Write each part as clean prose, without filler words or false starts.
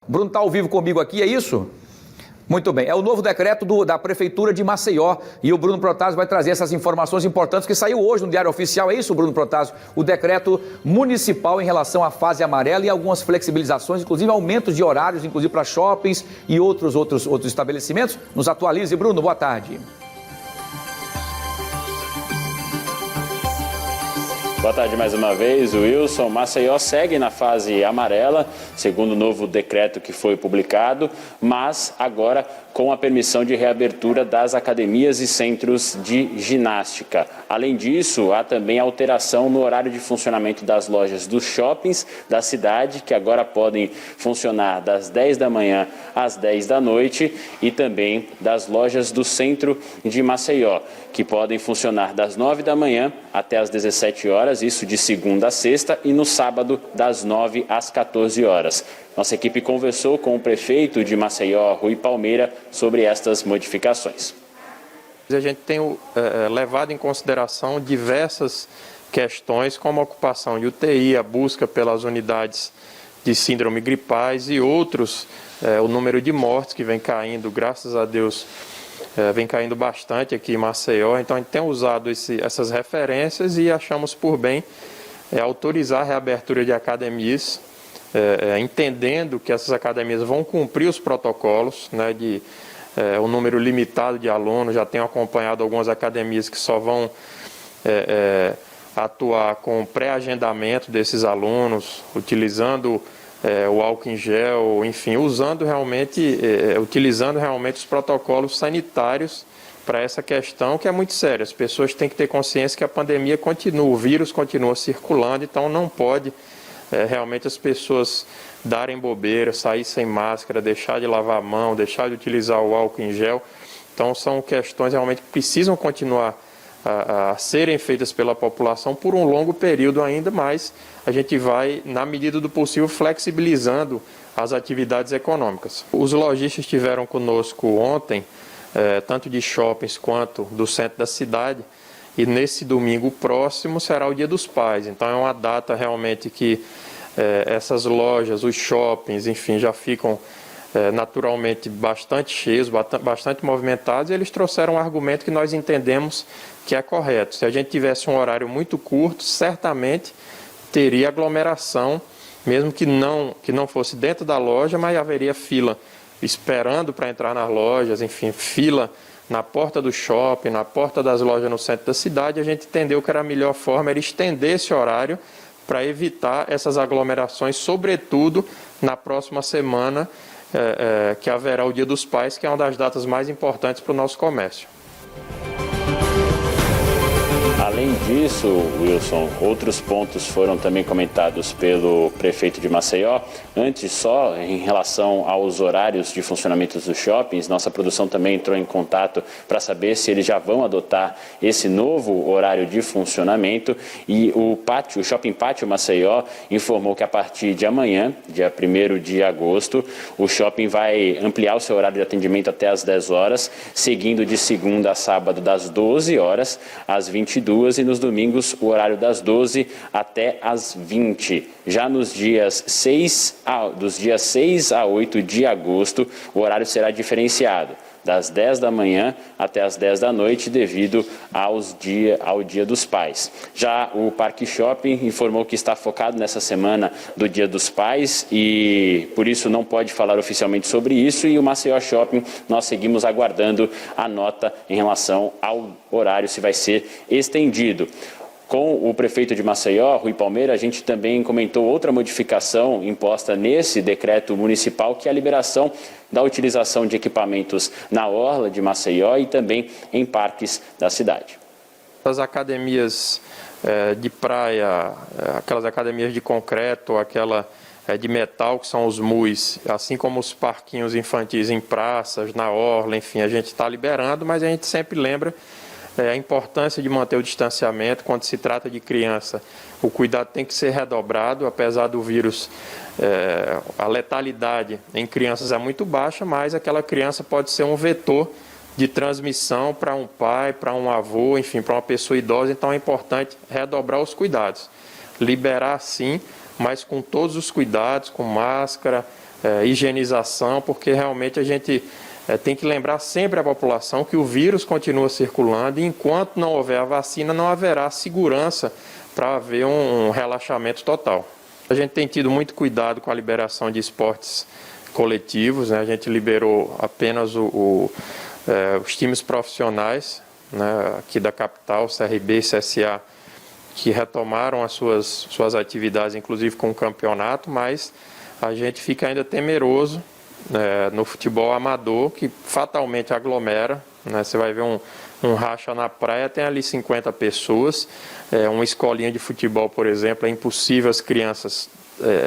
Bruno está ao vivo comigo aqui, é isso? Muito bem, é o novo decreto da Prefeitura de Maceió e o Bruno Protásio vai trazer essas informações importantes que saiu hoje no Diário Oficial, é isso, Bruno Protásio? O decreto municipal em relação à fase amarela e algumas flexibilizações, inclusive aumentos de horários, inclusive para shoppings e outros estabelecimentos. Nos atualize, Bruno, boa tarde. Boa tarde mais uma vez, Wilson. Maceió segue na fase amarela, segundo o novo decreto que foi publicado, mas agora com a permissão de reabertura das academias e centros de ginástica. Além disso, há também alteração no horário de funcionamento das lojas dos shoppings da cidade, que agora podem funcionar das 10 da manhã às 10 da noite, e também das lojas do centro de Maceió, que podem funcionar das 9 da manhã até às 17 horas, isso de segunda a sexta, e no sábado das 9 às 14 horas. Nossa equipe conversou com o prefeito de Maceió, Rui Palmeira, sobre estas modificações. A gente tem levado em consideração diversas questões, como a ocupação de UTI, a busca pelas unidades de síndrome gripais e outros, o número de mortes que vem caindo, graças a Deus, vem caindo bastante aqui em Maceió. Então a gente tem usado essas referências e achamos por bem autorizar a reabertura de academias, entendendo que essas academias vão cumprir os protocolos, né, de um número limitado de alunos. Já tenho acompanhado algumas academias que só vão atuar com pré-agendamento desses alunos, utilizando o álcool em gel, enfim, utilizando realmente os protocolos sanitários para essa questão, que é muito séria. As pessoas têm que ter consciência que a pandemia continua, o vírus continua circulando, então não pode realmente as pessoas darem bobeira, sair sem máscara, deixar de lavar a mão, deixar de utilizar o álcool em gel. Então são questões realmente que precisam continuar a serem feitas pela população por um longo período ainda, mas a gente vai, na medida do possível, flexibilizando as atividades econômicas. Os lojistas estiveram conosco ontem, tanto de shoppings quanto do centro da cidade, e nesse domingo próximo será o Dia dos Pais. Então é uma data realmente que essas lojas, os shoppings, enfim, já ficam naturalmente bastante cheios, bastante movimentados, e eles trouxeram um argumento que nós entendemos que é correto. Se a gente tivesse um horário muito curto, certamente teria aglomeração, mesmo que não fosse dentro da loja, mas haveria fila esperando para entrar nas lojas, enfim, fila na porta do shopping, na porta das lojas no centro da cidade. A gente entendeu que era a melhor forma era estender esse horário para evitar essas aglomerações, sobretudo na próxima semana, que haverá o Dia dos Pais, que é uma das datas mais importantes para o nosso comércio. Além disso, Wilson, outros pontos foram também comentados pelo prefeito de Maceió. Antes, só em relação aos horários de funcionamento dos shoppings, nossa produção também entrou em contato para saber se eles já vão adotar esse novo horário de funcionamento. E o Shopping Pátio Maceió informou que a partir de amanhã, dia 1º de agosto, o shopping vai ampliar o seu horário de atendimento até às 10 horas, seguindo de segunda a sábado das 12 horas às 22 e nos domingos o horário das 12 até às 20. Já nos dias 6 a 8 de agosto, o horário será diferenciado, das 10 da manhã até as 10 da noite, devido ao Dia dos Pais. Já o Parque Shopping informou que está focado nessa semana do Dia dos Pais e por isso não pode falar oficialmente sobre isso, e o Maceió Shopping nós seguimos aguardando a nota em relação ao horário, se vai ser estendido. Com o prefeito de Maceió, Rui Palmeira, a gente também comentou outra modificação imposta nesse decreto municipal, que é a liberação da utilização de equipamentos na orla de Maceió e também em parques da cidade. As academias de praia, aquelas academias de concreto, aquela de metal, que são os MUIs, assim como os parquinhos infantis em praças, na orla, enfim, a gente está liberando, mas a gente sempre lembra a importância de manter o distanciamento. Quando se trata de criança, o cuidado tem que ser redobrado, apesar do vírus, a letalidade em crianças é muito baixa, mas aquela criança pode ser um vetor de transmissão para um pai, para um avô, enfim, para uma pessoa idosa. Então é importante redobrar os cuidados, liberar sim, mas com todos os cuidados, com máscara, higienização, porque realmente a gente tem que lembrar sempre a população que o vírus continua circulando e enquanto não houver a vacina, não haverá segurança para haver um relaxamento total. A gente tem tido muito cuidado com a liberação de esportes coletivos, né? A gente liberou apenas os times profissionais, né, aqui da capital, CRB e CSA, que retomaram as suas atividades, inclusive com o campeonato, mas a gente fica ainda temeroso no futebol amador, que fatalmente aglomera, né? Você vai ver um racha na praia, tem ali 50 pessoas, uma escolinha de futebol, por exemplo, é impossível as crianças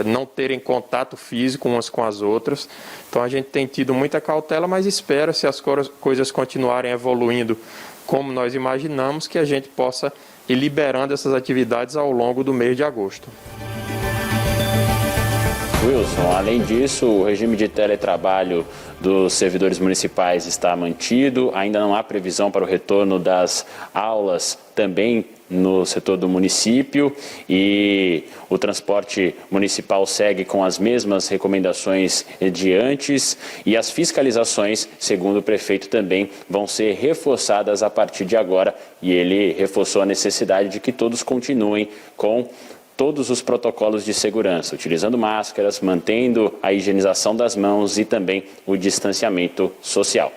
não terem contato físico umas com as outras. Então a gente tem tido muita cautela, mas espera, se as coisas continuarem evoluindo como nós imaginamos, que a gente possa ir liberando essas atividades ao longo do mês de agosto. Wilson, além disso, o regime de teletrabalho dos servidores municipais está mantido, ainda não há previsão para o retorno das aulas também no setor do município e o transporte municipal segue com as mesmas recomendações de antes e as fiscalizações, segundo o prefeito, também vão ser reforçadas a partir de agora e ele reforçou a necessidade de que todos continuem com todos os protocolos de segurança, utilizando máscaras, mantendo a higienização das mãos e também o distanciamento social.